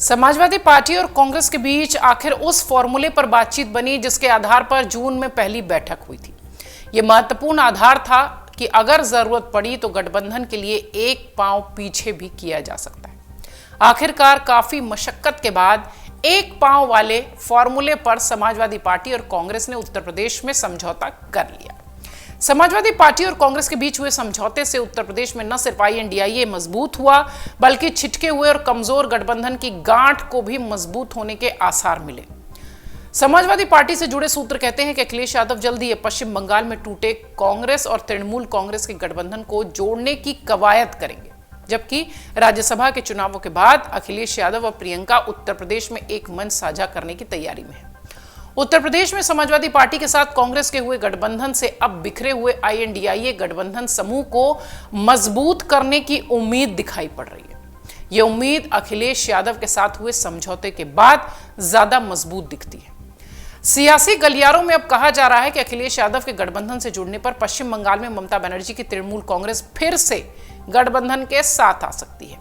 Samajwadi party और कांग्रेस के बीच आखिर उस फॉर्मूले पर बातचीत बनी जिसके आधार पर जून में पहली बैठक हुई थी। यह महत्वपूर्ण आधार था कि अगर जरूरत पड़ी तो गठबंधन के लिए एक पांव पीछे भी किया जा सकता है। आखिरकार काफी मशक्कत के बाद एक पांव वाले फॉर्मूले पर समाजवादी पार्टी और कांग्रेस ने उत्तर प्रदेश में समझौता कर लिया। समाजवादी पार्टी और कांग्रेस के बीच हुए समझौते से उत्तर प्रदेश में न सिर्फ आईएनडीआईए मजबूत हुआ बल्कि छिटके हुए और कमजोर गठबंधन की गांठ को भी मजबूत होने के आसार मिले। समाजवादी पार्टी से जुड़े सूत्र कहते हैं कि अखिलेश यादव जल्द ही पश्चिम बंगाल में टूटे कांग्रेस और तृणमूल कांग्रेस के गठबंधन को जोड़ने की कवायद करेंगे, जबकि राज्यसभा के चुनावों के बाद अखिलेश यादव और प्रियंका उत्तर प्रदेश में एक मंच साझा करने की तैयारी में है। उत्तर प्रदेश में समाजवादी पार्टी के साथ कांग्रेस के हुए गठबंधन से अब बिखरे हुए आईएनडीआईए गठबंधन समूह को मजबूत करने की उम्मीद दिखाई पड़ रही है। यह उम्मीद अखिलेश यादव के साथ हुए समझौते के बाद ज्यादा मजबूत दिखती है। सियासी गलियारों में अब कहा जा रहा है कि अखिलेश यादव के गठबंधन से जुड़ने पर पश्चिम बंगाल में ममता बनर्जी की तृणमूल कांग्रेस फिर से गठबंधन के साथ आ सकती है।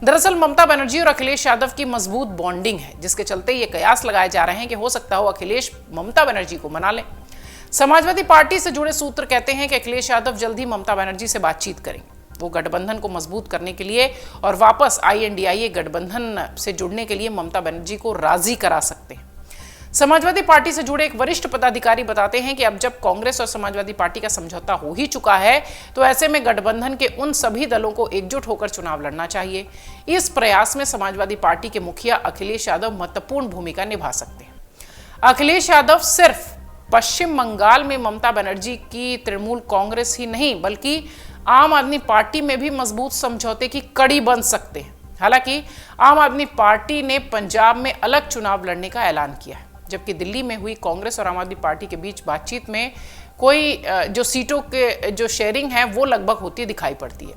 दरअसल ममता बनर्जी और अखिलेश यादव की मजबूत बॉन्डिंग है, जिसके चलते ये कयास लगाए जा रहे हैं कि हो सकता हो अखिलेश ममता बनर्जी को मना लें। समाजवादी पार्टी से जुड़े सूत्र कहते हैं कि अखिलेश यादव जल्द ही ममता बनर्जी से बातचीत करेंगे। वो गठबंधन को मजबूत करने के लिए और वापस आईएनडीआईए गठबंधन से जुड़ने के लिए ममता बनर्जी को राजी करा सकते हैं। समाजवादी पार्टी से जुड़े एक वरिष्ठ पदाधिकारी बताते हैं कि अब जब कांग्रेस और समाजवादी पार्टी का समझौता हो ही चुका है तो ऐसे में गठबंधन के उन सभी दलों को एकजुट होकर चुनाव लड़ना चाहिए। इस प्रयास में समाजवादी पार्टी के मुखिया अखिलेश यादव महत्वपूर्ण भूमिका निभा सकते हैं। अखिलेश यादव सिर्फ पश्चिम बंगाल में ममता बनर्जी की तृणमूल कांग्रेस ही नहीं बल्कि आम आदमी पार्टी में भी मजबूत समझौते की कड़ी बन सकते हैं। हालांकि आम आदमी पार्टी ने पंजाब में अलग चुनाव लड़ने का ऐलान किया है, जबकि दिल्ली में हुई कांग्रेस और आम आदमी पार्टी के बीच बातचीत में कोई जो सीटों के जो शेयरिंग है वो लगभग होती दिखाई पड़ती है।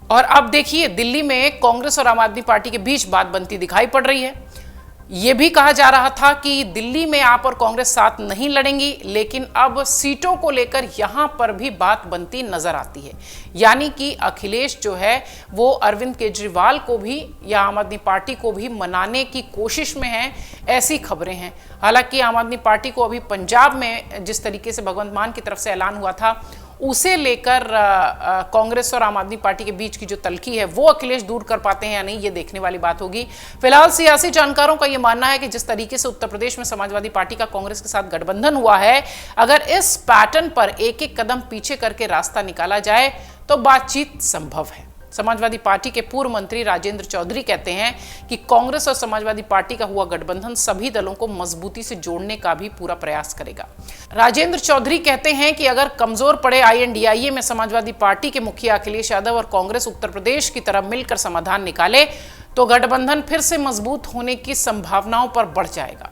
और अब देखिए दिल्ली में कांग्रेस और आम आदमी पार्टी के बीच बात बनती दिखाई पड़ रही है। ये भी कहा जा रहा था कि दिल्ली में आप और कांग्रेस साथ नहीं लड़ेंगी, लेकिन अब सीटों को लेकर यहां पर भी बात बनती नजर आती है। यानी कि अखिलेश जो है वो अरविंद केजरीवाल को भी या आम आदमी पार्टी को भी मनाने की कोशिश में है, ऐसी खबरें हैं। हालांकि आम आदमी पार्टी को अभी पंजाब में जिस तरीके से भगवंत मान की तरफ से ऐलान हुआ था उसे लेकर कांग्रेस और आम आदमी पार्टी के बीच की जो तल्खी है वो अखिलेश दूर कर पाते हैं या नहीं, ये देखने वाली बात होगी। फिलहाल सियासी जानकारों का ये मानना है कि जिस तरीके से उत्तर प्रदेश में समाजवादी पार्टी का कांग्रेस के साथ गठबंधन हुआ है, अगर इस पैटर्न पर एक एक कदम पीछे करके रास्ता निकाला जाए तो बातचीत संभव है। समाजवादी पार्टी के पूर्व मंत्री राजेंद्र चौधरी कहते हैं कि कांग्रेस और समाजवादी पार्टी का हुआ गठबंधन सभी दलों को मजबूती से जोड़ने का भी पूरा प्रयास करेगा। राजेंद्र चौधरी कहते हैं कि अगर कमजोर पड़े आईएनडीआईए में समाजवादी पार्टी के मुखिया अखिलेश यादव और कांग्रेस उत्तर प्रदेश की तरफ मिलकर समाधान निकाले तो गठबंधन फिर से मजबूत होने की संभावनाओं पर बढ़ जाएगा।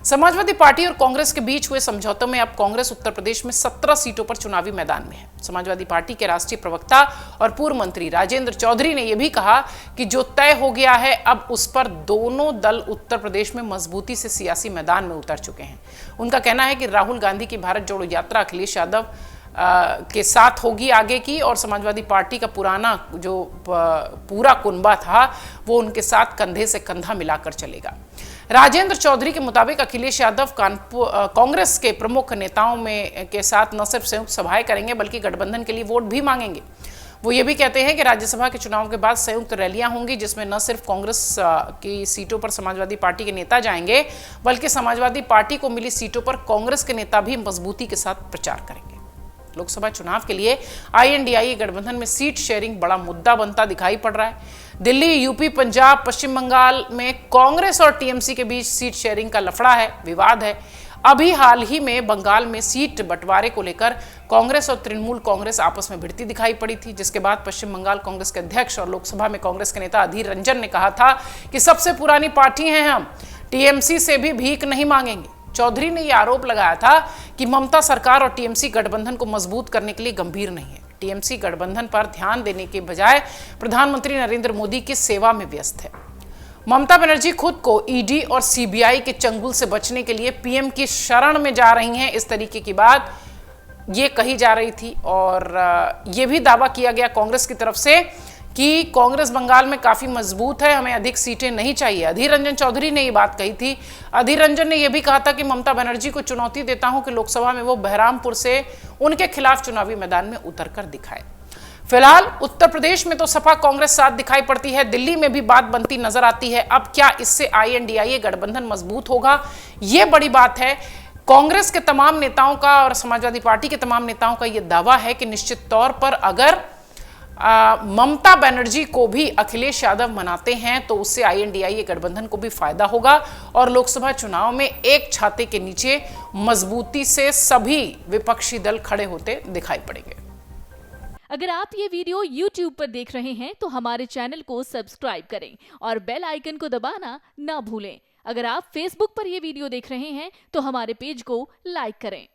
समाजवादी पार्टी और कांग्रेस के बीच हुए समझौतों में अब कांग्रेस उत्तर प्रदेश में 17 सीटों पर चुनावी मैदान में है। समाजवादी पार्टी के राष्ट्रीय प्रवक्ता और पूर्व मंत्री राजेंद्र चौधरी ने यह भी कहा कि जो तय हो गया है अब उस पर दोनों दल उत्तर प्रदेश में मजबूती से सियासी मैदान में उतर चुके हैं। उनका कहना है कि राहुल गांधी की भारत जोड़ो यात्रा अखिलेश यादव के साथ होगी आगे की, और समाजवादी पार्टी का पुराना जो पूरा कुनबा था वो उनके साथ कंधे से कंधा मिलाकर चलेगा। राजेंद्र चौधरी के मुताबिक अखिलेश यादव कांग्रेस के प्रमुख नेताओं में के साथ न सिर्फ संयुक्त सभाएं करेंगे बल्कि गठबंधन के लिए वोट भी मांगेंगे। वो ये भी कहते हैं कि राज्यसभा के चुनाव के बाद संयुक्त रैलियां होंगी जिसमें न सिर्फ कांग्रेस की सीटों पर समाजवादी पार्टी के नेता जाएंगे बल्कि समाजवादी पार्टी को मिली सीटों पर कांग्रेस के नेता भी मजबूती के साथ प्रचार करेंगे। लोकसभा चुनाव के लिए आईएनडीआईए गठबंधन में सीट शेयरिंग बड़ा मुद्दा बनता दिखाई पड़ रहा है। दिल्ली, यूपी, पंजाब, पश्चिम बंगाल में कांग्रेस और टीएमसी के बीच सीट शेयरिंग का लफड़ा है, विवाद है। अभी हाल ही में बंगाल में सीट बंटवारे को लेकर कांग्रेस और तृणमूल कांग्रेस आपस में भिड़ती दिखाई पड़ी थी, जिसके बाद पश्चिम बंगाल कांग्रेस के अध्यक्ष और लोकसभा में कांग्रेस के नेता अधीर रंजन ने कहा था कि सबसे पुरानी पार्टी हैं हम, टीएमसी से भी भीख नहीं मांगेंगे। चौधरी ने यह आरोप लगाया था कि ममता सरकार और टीएमसी गठबंधन को मजबूत करने के लिए गंभीर नहीं है। टीएमसी गठबंधन पर ध्यान देने के बजाय प्रधानमंत्री नरेंद्र मोदी की सेवा में व्यस्त है। ममता बनर्जी खुद को ईडी और सीबीआई के चंगुल से बचने के लिए पीएम की शरण में जा रही हैं, इस तरीके की बात ये कही जा रही थी। और ये भी दावा किया गया कांग्रेस की तरफ से कि कांग्रेस बंगाल में काफी मजबूत है, हमें अधिक सीटें नहीं चाहिए। अधीर रंजन चौधरी ने ये बात कही थी। अधीर रंजन ने यह भी कहा था कि ममता बनर्जी को चुनौती देता हूं कि लोकसभा में वो बहरामपुर से उनके खिलाफ चुनावी मैदान में उतर कर दिखाए। फिलहाल उत्तर प्रदेश में तो सपा कांग्रेस साथ दिखाई पड़ती है, दिल्ली में भी बात बनती नजर आती है। अब क्या इससे INDIA गठबंधन मजबूत होगा, यह बड़ी बात है। कांग्रेस के तमाम नेताओं का और समाजवादी पार्टी के तमाम नेताओं का यह दावा है कि निश्चित तौर पर अगर ममता बनर्जी को भी अखिलेश यादव मनाते हैं तो उससे INDIA गठबंधन को भी फायदा होगा और लोकसभा चुनाव में एक छाते के नीचे मजबूती से सभी विपक्षी दल खड़े होते दिखाई पड़ेंगे। अगर आप ये वीडियो YouTube पर देख रहे हैं तो हमारे चैनल को सब्सक्राइब करें और बेल आइकन को दबाना ना भूलें। अगर आप Facebook पर ये वीडियो देख रहे हैं तो हमारे पेज को लाइक करें।